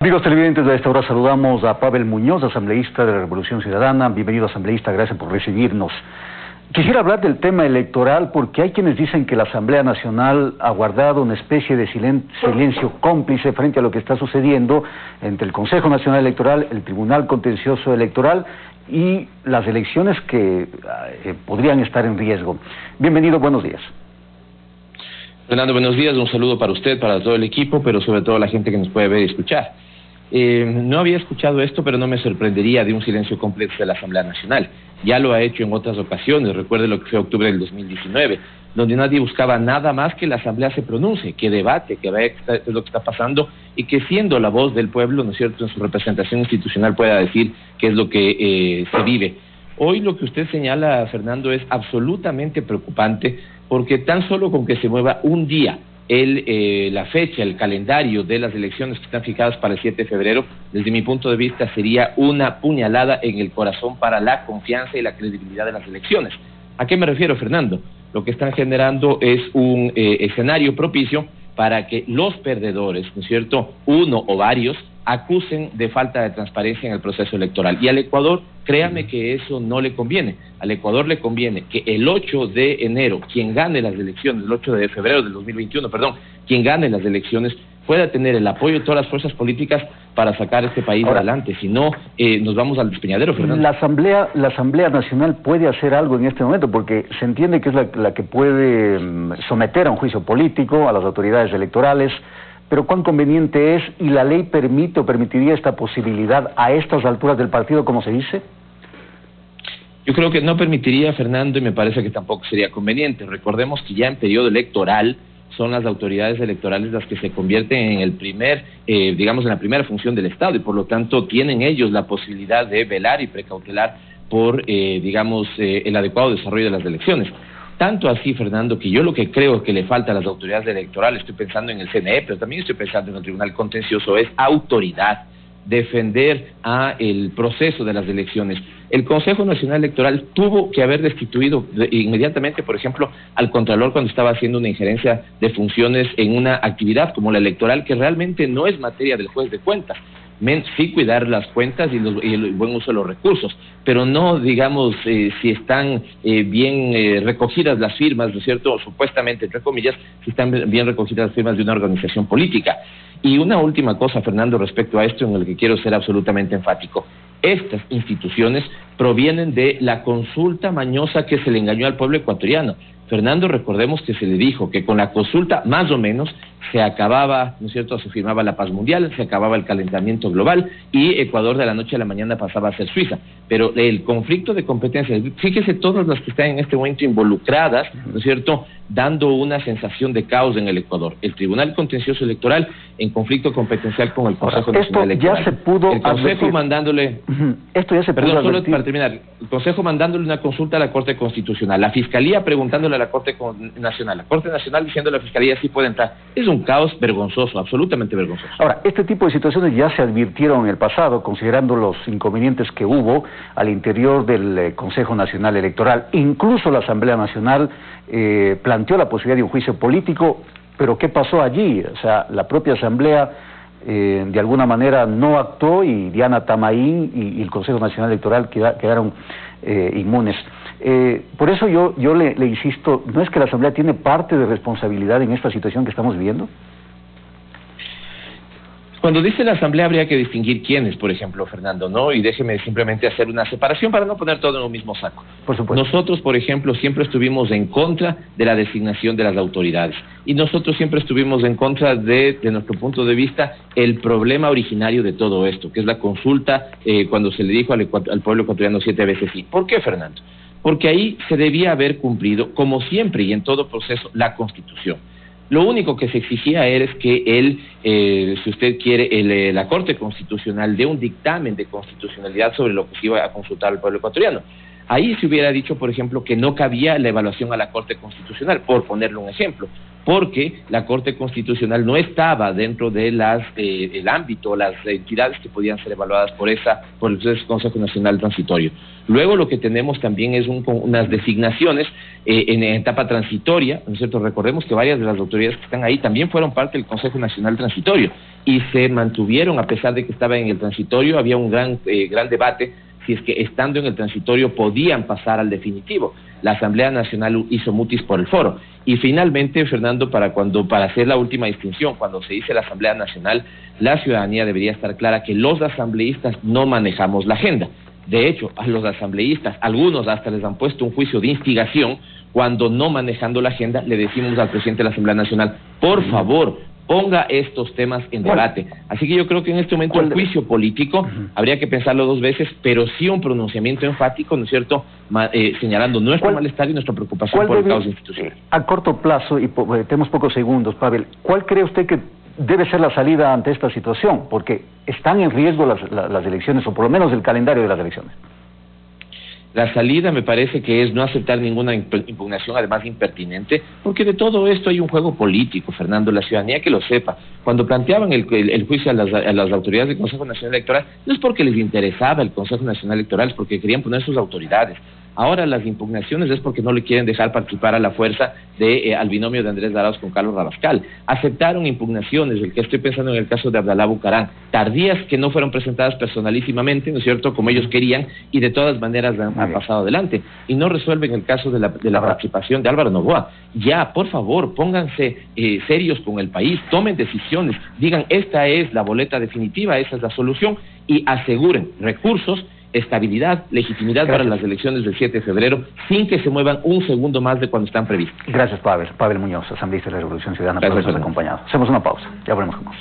Amigos televidentes, a esta hora saludamos a Pavel Muñoz, asambleísta de la Revolución Ciudadana. Bienvenido, asambleísta, gracias por recibirnos. Quisiera hablar del tema electoral porque hay quienes dicen que la Asamblea Nacional ha guardado una especie de silencio cómplice frente a lo que está sucediendo entre el Consejo Nacional Electoral, el Tribunal Contencioso Electoral y las elecciones que podrían estar en riesgo. Bienvenido, buenos días. Fernando, buenos días, un saludo para usted, para todo el equipo, pero sobre todo a la gente que nos puede ver y escuchar. No había escuchado esto, pero no me sorprendería de un silencio completo de la Asamblea Nacional. Ya lo ha hecho en otras ocasiones, recuerde lo que fue octubre del 2019, donde nadie buscaba nada más que la Asamblea se pronuncie, que debate, que vea qué es lo que está pasando y que siendo la voz del pueblo, ¿no es cierto?, en su representación institucional pueda decir qué es lo que se vive. Hoy lo que usted señala, Fernando, es absolutamente preocupante porque tan solo con que se mueva un día la fecha, el calendario de las elecciones que están fijadas para el 7 de febrero, desde mi punto de vista sería una puñalada en el corazón para la confianza y la credibilidad de las elecciones. ¿A qué me refiero, Fernando? Lo que están generando es un escenario propicio para que los perdedores, ¿no es cierto?, uno o varios, acusen de falta de transparencia en el proceso electoral. Y al Ecuador, créame que eso no le conviene. Al Ecuador le conviene que el 8 de enero, quien gane las elecciones, el 8 de febrero del 2021, quien gane las elecciones, pueda tener el apoyo de todas las fuerzas políticas para sacar este país adelante. Si no, nos vamos al despeñadero, Fernando. La Asamblea Nacional puede hacer algo en este momento, porque se entiende que es la que puede someter a un juicio político a las autoridades electorales, pero ¿cuán conveniente es y la ley permite o permitiría esta posibilidad a estas alturas del partido, como se dice? Yo creo que no permitiría, Fernando, y me parece que tampoco sería conveniente. Recordemos que ya en periodo electoral son las autoridades electorales las que se convierten en el primer, en la primera función del Estado, y por lo tanto tienen ellos la posibilidad de velar y precautelar por, el adecuado desarrollo de las elecciones. Tanto así, Fernando, que yo lo que creo que le falta a las autoridades electorales, estoy pensando en el CNE, pero también estoy pensando en el Tribunal Contencioso, es autoridad, defender el proceso de las elecciones. El Consejo Nacional Electoral tuvo que haber destituido inmediatamente, por ejemplo, al Contralor cuando estaba haciendo una injerencia de funciones en una actividad como la electoral, que realmente no es materia del juez de cuentas. Sí cuidar las cuentas y el buen uso de los recursos, pero no, si están bien recogidas las firmas, ¿no es cierto?, supuestamente, entre comillas, si están bien recogidas las firmas de una organización política. Y una última cosa, Fernando, respecto a esto, en el que quiero ser absolutamente enfático. Estas instituciones provienen de la consulta mañosa que se le engañó al pueblo ecuatoriano. Fernando, recordemos que se le dijo que con la consulta, más o menos, se acababa, ¿no es cierto?, se firmaba la paz mundial, se acababa el calentamiento global y Ecuador de la noche a la mañana pasaba a ser Suiza. Pero el conflicto de competencias, fíjese todas las que están en este momento involucradas, ¿no es cierto?, dando una sensación de caos en el Ecuador. El Tribunal Contencioso Electoral en conflicto competencial con el Consejo Nacional Electoral. Ya se pudo el Consejo mandándole... Esto ya se pudo Perdón, solo para terminar. El Consejo mandándole una consulta a la Corte Constitucional. La Fiscalía preguntándole a la Corte Nacional. La Corte Nacional diciendo a la Fiscalía si puede entrar. Es un caos vergonzoso, absolutamente vergonzoso. Ahora, este tipo de situaciones ya se advirtieron en el pasado, considerando los inconvenientes que hubo al interior del Consejo Nacional Electoral. Incluso la Asamblea Nacional planteó la posibilidad de un juicio político, pero ¿qué pasó allí? O sea, la propia Asamblea de alguna manera no actuó y Diana Tamaín y el Consejo Nacional Electoral quedaron inmunes. Por eso yo le insisto, ¿no es que la Asamblea tiene parte de responsabilidad en esta situación que estamos viviendo? Cuando dice la Asamblea habría que distinguir quiénes, por ejemplo, Fernando, ¿no? Y déjeme simplemente hacer una separación para no poner todo en un mismo saco. Por supuesto. Nosotros, por ejemplo, siempre estuvimos en contra de la designación de las autoridades. Y nosotros siempre estuvimos en contra de nuestro punto de vista, el problema originario de todo esto, que es la consulta cuando se le dijo al pueblo ecuatoriano 7 veces sí. ¿Por qué, Fernando? Porque ahí se debía haber cumplido, como siempre y en todo proceso, la Constitución. Lo único que se exigía es que si usted quiere, la Corte Constitucional dé un dictamen de constitucionalidad sobre lo que se iba a consultar al pueblo ecuatoriano. Ahí se hubiera dicho, por ejemplo, que no cabía la evaluación a la Corte Constitucional, por ponerle un ejemplo, porque la Corte Constitucional no estaba dentro de el ámbito, las entidades que podían ser evaluadas por el Consejo Nacional Transitorio. Luego lo que tenemos también es unas designaciones en etapa transitoria, ¿no es cierto? Recordemos que varias de las autoridades que están ahí también fueron parte del Consejo Nacional Transitorio y se mantuvieron, a pesar de que estaba en el transitorio. Había un gran debate si es que estando en el transitorio podían pasar al definitivo. La Asamblea Nacional hizo mutis por el foro. Y finalmente, Fernando, para hacer la última distinción, cuando se dice la Asamblea Nacional, la ciudadanía debería estar clara que los asambleístas no manejamos la agenda. De hecho, a los asambleístas, algunos hasta les han puesto un juicio de instigación cuando, no manejando la agenda, le decimos al presidente de la Asamblea Nacional, por favor, ponga estos temas en debate. Así que yo creo que en este momento el juicio político habría que pensarlo dos veces, pero sí un pronunciamiento enfático, ¿no es cierto?, señalando nuestro malestar y nuestra preocupación por el caos institucional. A corto plazo, y tenemos pocos segundos, Pavel, ¿cuál cree usted que debe ser la salida ante esta situación? Porque están en riesgo las elecciones, o por lo menos el calendario de las elecciones. La salida me parece que es no aceptar ninguna impugnación, además impertinente, porque de todo esto hay un juego político, Fernando. La ciudadanía que lo sepa. Cuando planteaban el juicio a las autoridades del Consejo Nacional Electoral, no es porque les interesaba el Consejo Nacional Electoral, es porque querían poner sus autoridades. Ahora las impugnaciones es porque no le quieren dejar participar a la fuerza al binomio de Andrés Arauz con Carlos Rabascal. Aceptaron impugnaciones, el que estoy pensando en el caso de Abdalá Bucaram, tardías, que no fueron presentadas personalísimamente, ¿no es cierto?, como ellos querían, y de todas maneras han pasado adelante. Y no resuelven el caso de la participación de Álvaro Noboa. Ya, por favor, pónganse serios con el país, tomen decisiones, digan, esta es la boleta definitiva, esa es la solución, y aseguren recursos, estabilidad, legitimidad para las elecciones del 7 de febrero, sin que se muevan un segundo más de cuando están previstas. Gracias, Pavel. Pavel Muñoz, asambleísta de la Revolución Ciudadana, por habernos acompañado. Hacemos una pausa, ya volvemos con más.